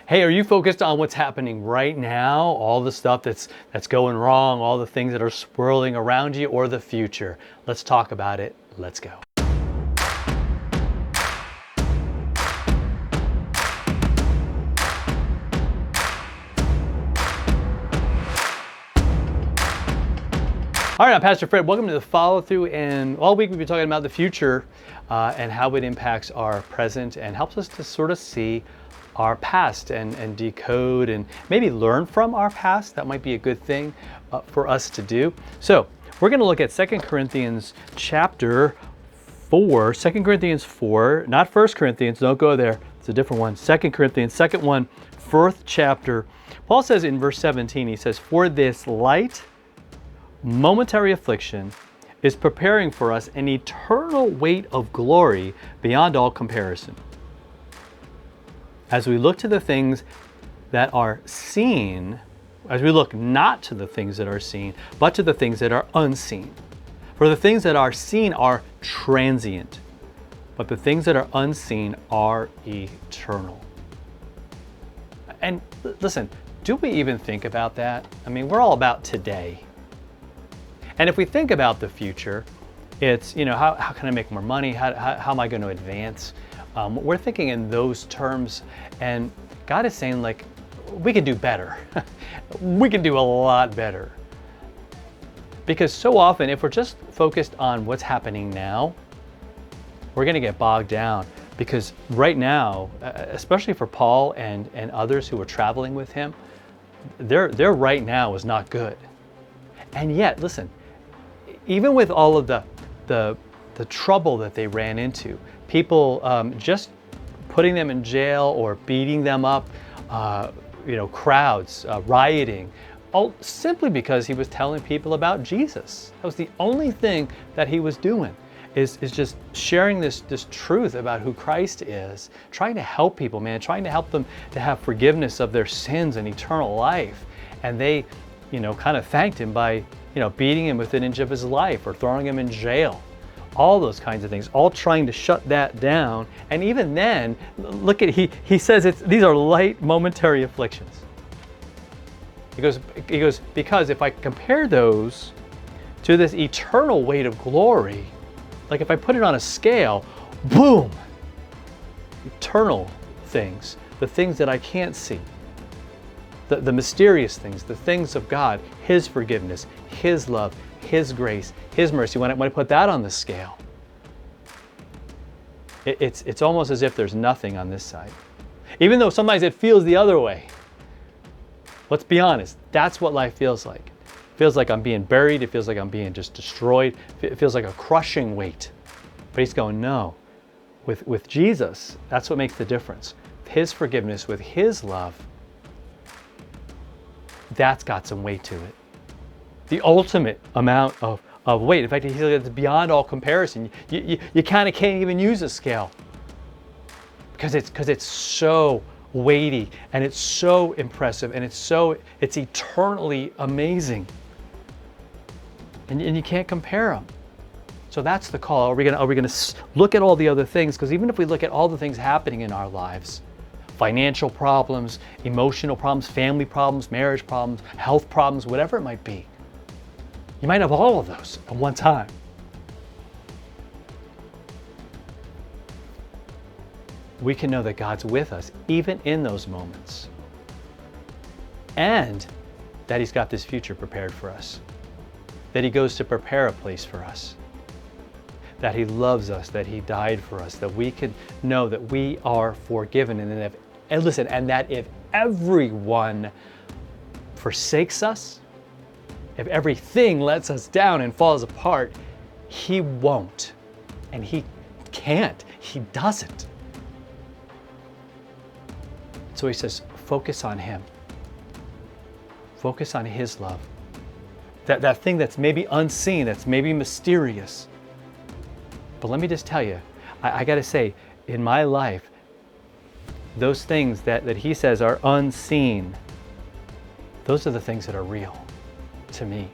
Hey, are you focused on what's happening right now? All the stuff that's going wrong, all the things that are swirling around you, or the future? Let's talk about it. Let's go. All right, I'm Pastor Fred. Welcome to the follow through. And all week we've been talking about the future and how it impacts our present and helps us to sort of see our past and decode and maybe learn from our past. That might be a good thing for us to do. So we're going to look at 2 Corinthians chapter 4, 2 Corinthians 4, not 1 Corinthians, don't go there. It's a different one. 2 Corinthians, second one, 4th chapter. Paul says in verse 17, he says, "For this light momentary affliction is preparing for us an eternal weight of glory beyond all comparison. As we look to the things that are seen, as we look not to the things that are seen, but to the things that are unseen. For the things that are seen are transient, but the things that are unseen are eternal." And listen, do we even think about that? I mean, we're all about today. And if we think about the future, it's, how can I make more money? How am I going to advance? We're thinking in those terms, and God is saying, like, we can do better. We can do a lot better. Because so often, if we're just focused on what's happening now, we're going to get bogged down. Because right now, especially for Paul and others who were traveling with him, their right now is not good. And yet, listen, even with all of the trouble that they ran into, people just putting them in jail or beating them up, crowds rioting, all simply because he was telling people about Jesus. That was the only thing that he was doing, is just sharing this truth about who Christ is, trying to help people, man, trying to help them to have forgiveness of their sins and eternal life. And they, kind of thanked him by beating him within an inch of his life or throwing him in jail. All those kinds of things, all trying to shut that down. And even then, look at, he says these are light momentary afflictions. He goes, because if I compare those to this eternal weight of glory, like if I put it on a scale, boom, eternal things, the things that I can't see, the mysterious things, the things of God, His forgiveness, His love, His grace, His mercy. When I put that on the scale, it's almost as if there's nothing on this side. Even though sometimes it feels the other way. Let's be honest, that's what life feels like. It feels like I'm being buried. It feels like I'm being just destroyed. It feels like a crushing weight. But He's going, no. With Jesus, that's what makes the difference. His forgiveness, with His love, that's got some weight to it. The ultimate amount of weight. In fact, he says it's beyond all comparison. You kind of can't even use a scale because it's so weighty and it's so impressive and it's eternally amazing. And you can't compare them. So that's the call. Are we gonna look at all the other things? Because even if we look at all the things happening in our lives, financial problems, emotional problems, family problems, marriage problems, health problems, whatever it might be. You might have all of those at one time. We can know that God's with us even in those moments. And that He's got this future prepared for us. That He goes to prepare a place for us. That He loves us, that He died for us, that we can know that we are forgiven, and that if everyone forsakes us, if everything lets us down and falls apart, He won't, and He can't, He doesn't. So He says, focus on Him. Focus on His love. That thing that's maybe unseen, that's maybe mysterious. But let me just tell you, I got to say, in my life, those things that He says are unseen, those are the things that are real to me.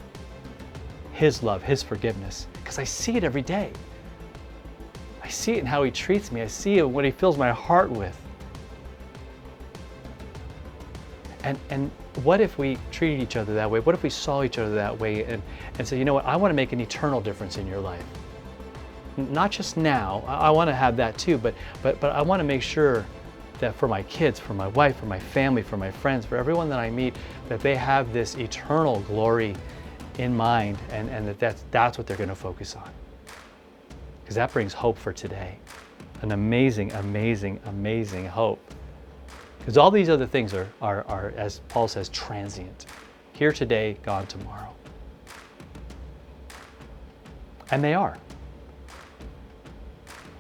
His love, His forgiveness, because I see it every day. I see it in how He treats me. I see it what He fills my heart with. And what if we treated each other that way? What if we saw each other that way and said, you know what, I want to make an eternal difference in your life. Not just now, I want to have that too, but I want to make sure that for my kids, for my wife, for my family, for my friends, for everyone that I meet, that they have this eternal glory in mind, and that's what they're going to focus on. Because that brings hope for today. An amazing, amazing, amazing hope. Because all these other things are, as Paul says, transient. Here today, gone tomorrow. And they are.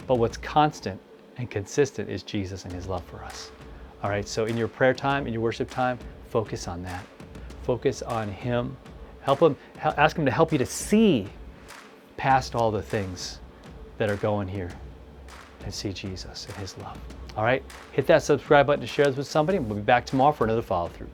But what's constant and consistent is Jesus and his love for us. All right, so in your prayer time, in your worship time, focus on that. Focus on him. Ask him to help you to see past all the things that are going here and see Jesus and his love. All right, hit that subscribe button to share this with somebody. We'll be back tomorrow for another follow through.